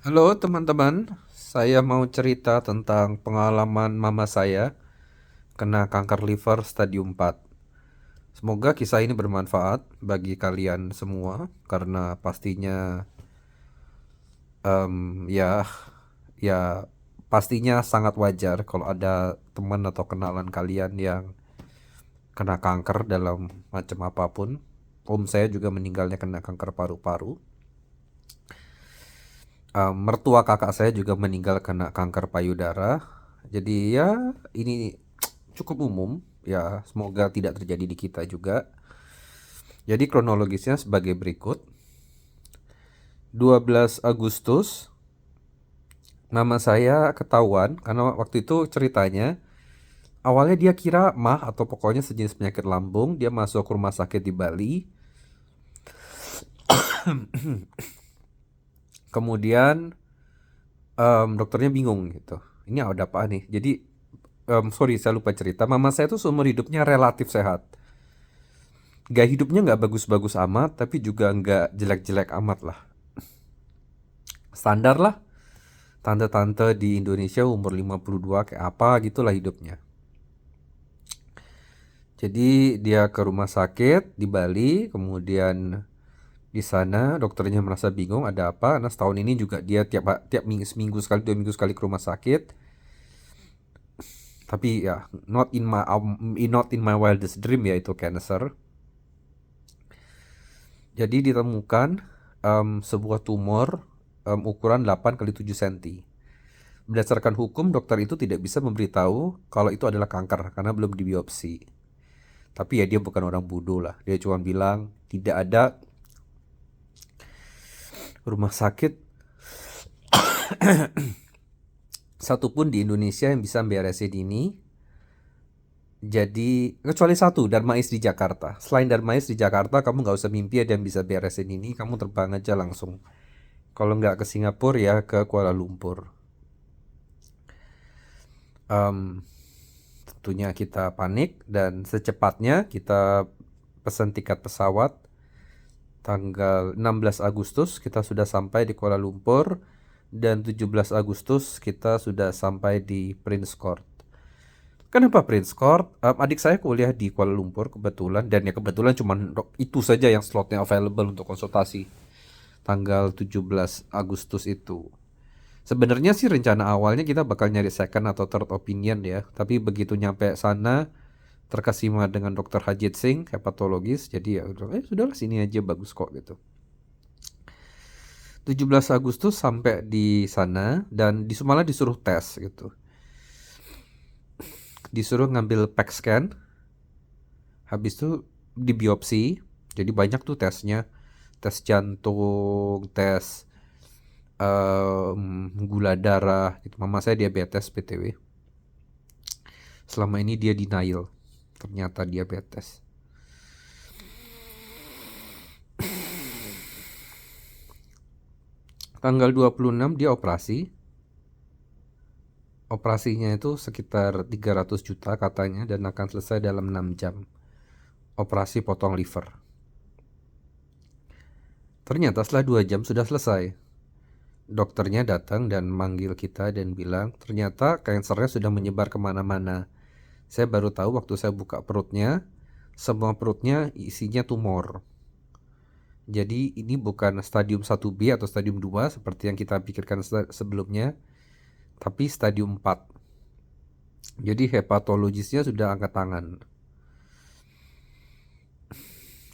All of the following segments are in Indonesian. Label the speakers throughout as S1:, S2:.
S1: Halo teman-teman, saya mau cerita tentang pengalaman mama saya kena kanker liver stadium 4. Semoga kisah ini bermanfaat bagi kalian semua karena pastinya ya pastinya sangat wajar kalau ada teman atau kenalan kalian yang kena kanker dalam macam apapun. Om saya juga meninggalnya kena kanker paru-paru. Mertua kakak saya juga meninggal kena kanker payudara. Jadi ya ini cukup umum ya, semoga tidak terjadi di kita juga. Jadi kronologisnya sebagai berikut. 12 Agustus mama saya ketahuan karena waktu itu ceritanya awalnya dia kira mah atau pokoknya sejenis penyakit lambung. Dia masuk rumah sakit di Bali. Kemudian dokternya bingung gitu. Ini ada apa nih? Jadi sorry saya lupa cerita. Mama saya tuh seumur hidupnya relatif sehat. Gaya hidupnya nggak bagus-bagus amat, tapi juga nggak jelek-jelek amat lah. Standar lah, tante-tante di Indonesia umur 52 kayak apa gitulah hidupnya. Jadi dia ke rumah sakit di Bali, kemudian di sana dokternya merasa bingung ada apa. Nah setahun ini juga dia tiap tiap minggu, seminggu sekali, 2 minggu sekali ke rumah sakit. Tapi ya not in my wildest dream ya itu cancer. Jadi ditemukan sebuah tumor ukuran 8 kali 7 cm. Berdasarkan hukum, dokter itu tidak bisa memberitahu kalau itu adalah kanker karena belum dibiopsi. Tapi ya dia bukan orang bodoh lah. Dia cuma bilang tidak ada rumah sakit satupun di Indonesia yang bisa beresin ini. Jadi kecuali satu, Darmais di Jakarta. Selain Darmais di Jakarta, kamu nggak usah mimpi ada yang bisa beresin ini. Kamu terbang aja langsung. Kalau nggak ke Singapura ya ke Kuala Lumpur. Em, Tentunya kita panik dan secepatnya kita pesan tiket pesawat. Tanggal 16 Agustus kita sudah sampai di Kuala Lumpur dan 17 Agustus kita sudah sampai di Prince Court. Kenapa Prince Court? Adik saya kuliah di Kuala Lumpur kebetulan dan ya kebetulan cuma itu saja yang slotnya available untuk konsultasi tanggal 17 Agustus itu. Sebenarnya sih rencana awalnya kita bakal nyari second atau third opinion ya, tapi begitu nyampe sana terkesima dengan Dr. Hajit Singh, hepatologis, jadi ya udah, sudahlah sini aja bagus kok gitu. 17 Agustus sampai di sana dan malah disuruh tes gitu. Disuruh ngambil PET scan, habis itu dibiopsi. Jadi banyak tuh tesnya. Tes jantung, tes gula darah gitu. Mama saya diabetes BTW. Selama ini dia denial. Ternyata diabetes. Tanggal 26 dia operasi. Operasinya itu sekitar 300 juta katanya dan akan selesai dalam 6 jam. Operasi potong liver. Ternyata setelah 2 jam sudah selesai. Dokternya datang dan manggil kita dan bilang ternyata kansernya sudah menyebar kemana-mana. Saya baru tahu waktu saya buka perutnya, semua perutnya isinya tumor. Jadi ini bukan stadium 1B atau stadium 2 seperti yang kita pikirkan sebelumnya, tapi stadium 4. Jadi hepatologisnya sudah angkat tangan.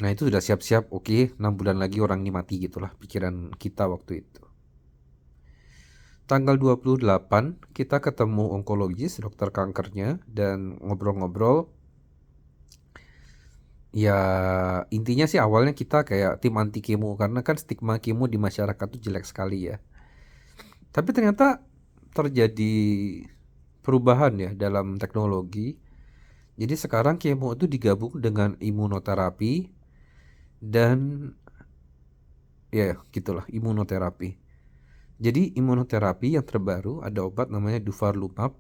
S1: Nah itu sudah siap-siap, oke, 6 bulan lagi orang ini mati gitulah pikiran kita waktu itu. Tanggal 28 kita ketemu onkologis, dokter kankernya, dan ngobrol-ngobrol. Ya intinya sih awalnya kita kayak tim anti kemo karena kan stigma kemo di masyarakat tuh jelek sekali ya. Tapi ternyata terjadi perubahan ya dalam teknologi. Jadi sekarang kemo itu digabung dengan imunoterapi dan ya gitulah imunoterapi. Jadi imunoterapi yang terbaru ada obat namanya Duvarlumab.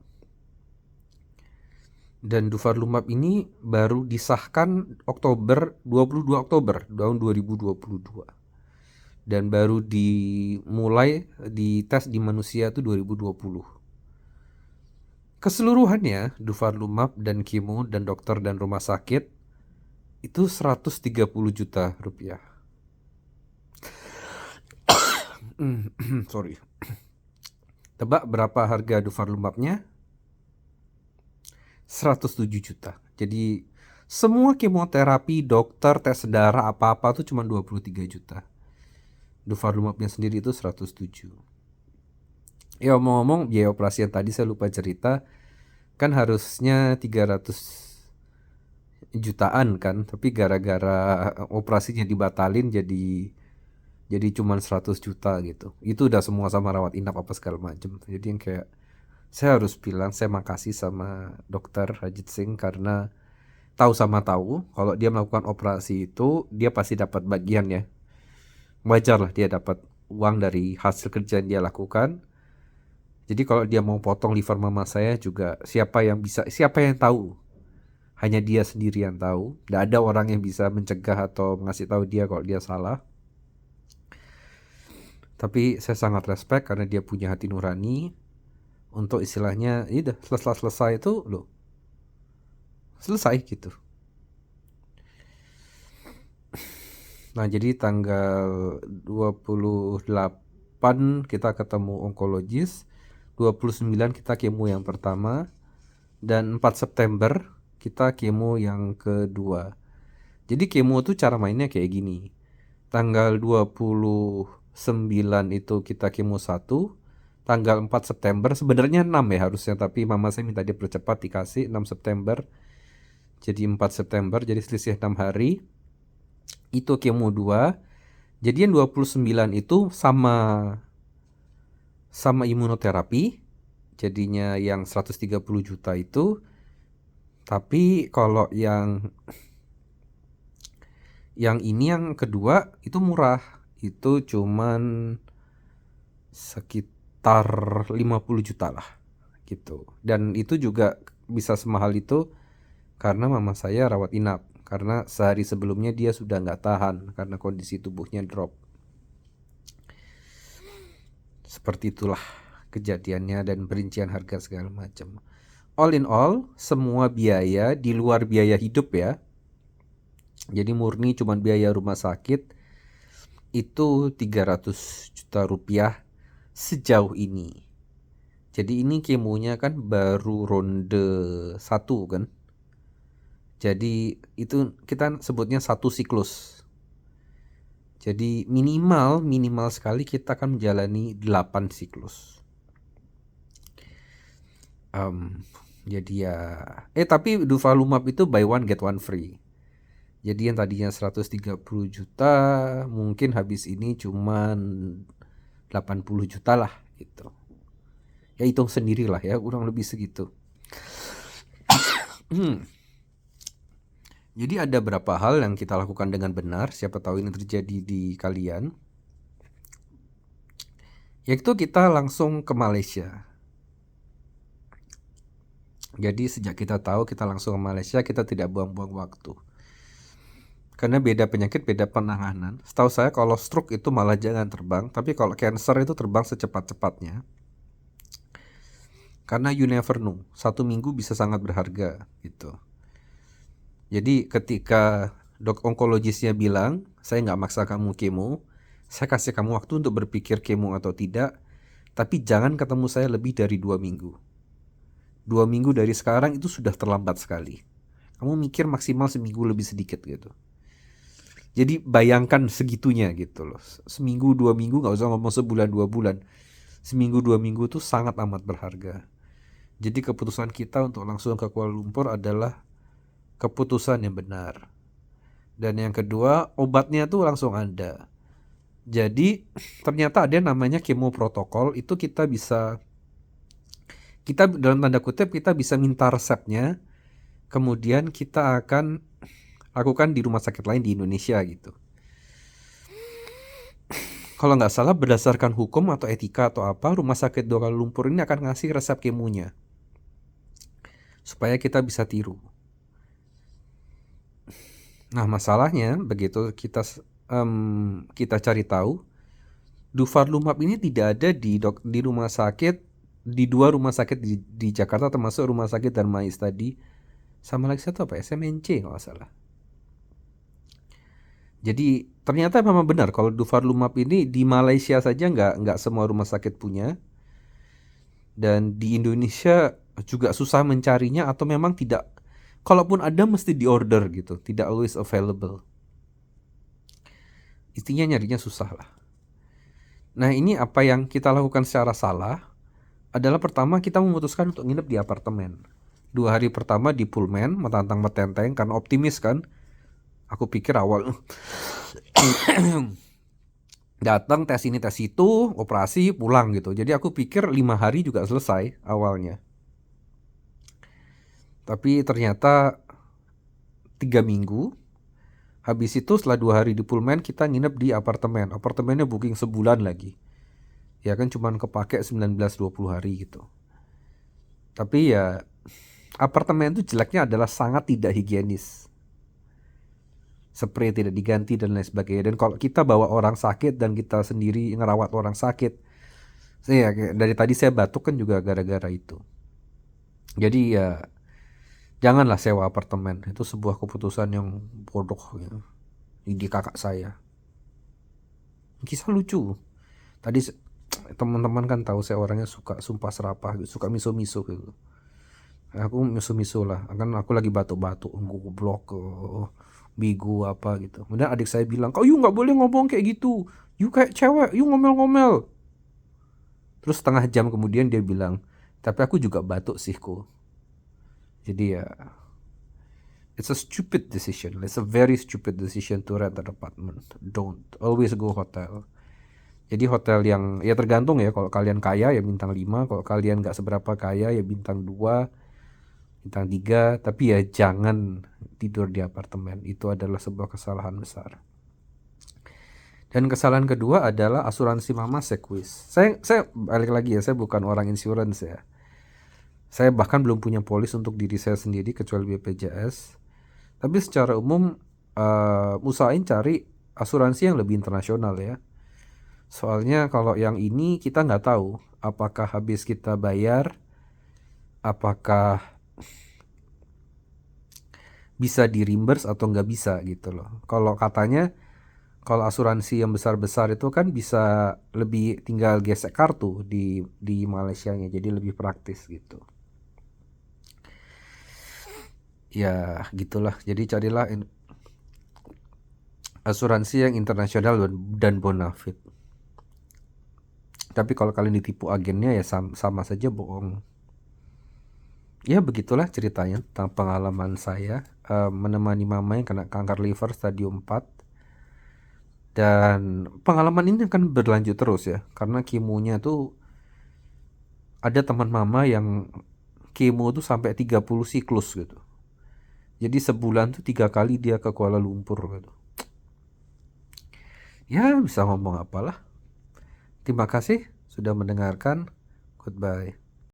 S1: Dan Duvarlumab ini baru disahkan 22 Oktober tahun 2022. dan baru dimulai dites di manusia itu 2020. Keseluruhannya, Duvarlumab dan kemo dan dokter dan rumah sakit itu 130 juta rupiah. Sorry. Tebak berapa harga Duvarlumabnya? 107 juta. Jadi semua kemoterapi, dokter, tes darah, apa-apa tuh cuma 23 juta. Duvarlumabnya sendiri itu 107. Ya ngomong biaya operasi yang tadi saya lupa cerita, kan harusnya 300 jutaan kan, tapi gara-gara operasinya dibatalin jadi cuman 100 juta gitu. Itu udah semua sama rawat inap apa segala macem. Jadi yang kayak saya harus bilang saya makasih sama dokter Rajit Singh karena tahu sama tahu kalau dia melakukan operasi itu dia pasti dapat bagian ya. Wajar lah dia dapat uang dari hasil kerja yang dia lakukan. Jadi kalau dia mau potong liver mama saya juga siapa yang tahu? Hanya dia sendiri yang tahu. Tidak ada orang yang bisa mencegah atau ngasih tahu dia kalau dia salah. Tapi saya sangat respect karena dia punya hati nurani untuk istilahnya udah selesai itu loh. Selesai gitu. Nah, jadi tanggal 28 kita ketemu onkologis, 29 kita kemo yang pertama, dan 4 September kita kemo yang kedua. Jadi kemo tuh cara mainnya kayak gini. Tanggal 29 itu kita kemo 1, tanggal 4 September sebenarnya 6 ya harusnya, tapi mama saya minta dia percepat dikasih 6 September. Jadi 4 September, jadi selisih 6 hari. Itu kemo 2. Jadi yang 29 itu sama imunoterapi. Jadinya yang 130 juta itu. Tapi kalau yang ini yang kedua itu murah. Itu cuman sekitar 50 juta lah gitu. Dan itu juga bisa semahal itu karena mama saya rawat inap. Karena sehari sebelumnya dia sudah nggak tahan karena kondisi tubuhnya drop. Seperti itulah kejadiannya dan perincian harga segala macam. All in all, semua biaya di luar biaya hidup ya. Jadi murni cuma biaya rumah sakit itu 300 juta rupiah sejauh ini. Jadi ini kemonya kan baru ronde 1 kan. Jadi itu kita sebutnya 1 siklus. Jadi minimal sekali kita akan menjalani 8 siklus. Jadi ya tapi Duvalumab itu buy one get one free. Jadi yang tadinya 130 juta mungkin habis ini cuman 80 juta lah gitu. Ya hitung sendirilah ya, kurang lebih segitu. Jadi ada beberapa hal yang kita lakukan dengan benar, siapa tahu ini terjadi di kalian. Yaitu kita langsung ke Malaysia. Jadi sejak kita tahu kita langsung ke Malaysia, kita tidak buang-buang waktu. Karena beda penyakit, beda penanganan. Setahu saya kalau stroke itu malah jangan terbang, tapi kalau cancer itu terbang secepat-cepatnya. Karena you never know, 1 minggu bisa sangat berharga gitu. Jadi ketika onkologisnya bilang, saya nggak maksa kamu kemo, saya kasih kamu waktu untuk berpikir kemo atau tidak, tapi jangan ketemu saya lebih dari 2 minggu. 2 minggu dari sekarang itu sudah terlambat sekali. Kamu mikir maksimal seminggu lebih sedikit gitu. Jadi bayangkan segitunya gitu loh. Seminggu 2 minggu, nggak usah ngomong sebulan 2 bulan. Seminggu 2 minggu itu sangat amat berharga. Jadi keputusan kita untuk langsung ke Kuala Lumpur adalah keputusan yang benar. Dan yang kedua, obatnya tuh langsung ada. Jadi ternyata ada namanya kemo protokol. Itu kita dalam tanda kutip kita bisa minta resepnya. Kemudian kita akan lakukan di rumah sakit lain di Indonesia gitu. Kalau nggak salah berdasarkan hukum atau etika atau apa, rumah sakit Kuala Lumpur ini akan ngasih resep kemonya supaya kita bisa tiru. Nah masalahnya begitu kita cari tahu, Dufarlumab ini tidak ada di rumah sakit, di 2 rumah sakit di Jakarta, termasuk rumah sakit Darmais tadi, sama lagi satu apa, SMNC kalau nggak salah. Jadi ternyata memang benar kalau Dufarlumab ini di Malaysia saja nggak semua rumah sakit punya, dan di Indonesia juga susah mencarinya atau memang tidak, kalaupun ada mesti di order gitu, tidak always available. Intinya nyarinya susah lah. Nah, ini apa yang kita lakukan secara salah adalah pertama kita memutuskan untuk nginep di apartemen. 2 hari pertama di Pullman, metantang metenteng karena optimis kan. Aku pikir awal datang tes ini tes itu, operasi pulang gitu. Jadi aku pikir 5 hari juga selesai awalnya. Tapi ternyata 3 minggu. Habis itu setelah 2 hari di Pullman kita nginep di apartemen. Apartemennya booking sebulan lagi. Ya kan cuman kepake 19-20 hari gitu. Tapi ya apartemen itu jeleknya adalah sangat tidak higienis. Spray tidak diganti dan lain sebagainya. Dan kalau kita bawa orang sakit dan kita sendiri ngerawat orang sakit, dari tadi saya batuk kan juga gara-gara itu. Jadi ya janganlah sewa apartemen. Itu sebuah keputusan yang bodoh gitu. Di kakak saya. Kisah lucu. Tadi teman-teman kan tahu saya orangnya suka sumpah serapah, suka miso-miso gitu. Aku miso-miso lah. Kan aku lagi batuk-batuk, goblok, bigu apa gitu. Kemudian adik saya bilang, "Kau nggak boleh ngomong kayak gitu. You kayak cewek, you ngomel-ngomel." Terus setengah jam kemudian dia bilang, "Tapi aku juga batuk sih, kok." Jadi ya, it's a stupid decision. It's a very stupid decision to rent an apartment. Don't always go hotel. Jadi hotel yang ya tergantung ya, kalau kalian kaya ya bintang 5, kalau kalian nggak seberapa kaya ya bintang 2, bintang 3, tapi ya jangan tidur di apartemen. Itu adalah sebuah kesalahan besar. Dan kesalahan kedua adalah asuransi Mama Sequis. Saya balik lagi ya, saya bukan orang insurance ya. Saya bahkan belum punya polis untuk diri saya sendiri kecuali BPJS. Tapi secara umum usahain cari asuransi yang lebih internasional ya. Soalnya kalau yang ini kita nggak tahu apakah habis kita bayar, apakah bisa di reimburse atau nggak bisa gitu loh. Kalau katanya kalau asuransi yang besar-besar itu kan bisa lebih tinggal gesek kartu di Malaysianya, jadi lebih praktis gitu. Ya gitulah. Jadi carilah asuransi yang internasional dan bonafit. Tapi kalau kalian ditipu agennya ya sama saja bohong. Ya begitulah ceritanya tentang pengalaman saya menemani mama yang kena kanker liver stadium 4. Dan pengalaman ini akan berlanjut terus ya, karena kemonya tuh ada teman mama yang kemo tuh sampai 30 siklus gitu. Jadi sebulan tuh 3 kali dia ke Kuala Lumpur gitu. Ya bisa ngomong apalah. Terima kasih sudah mendengarkan. Goodbye.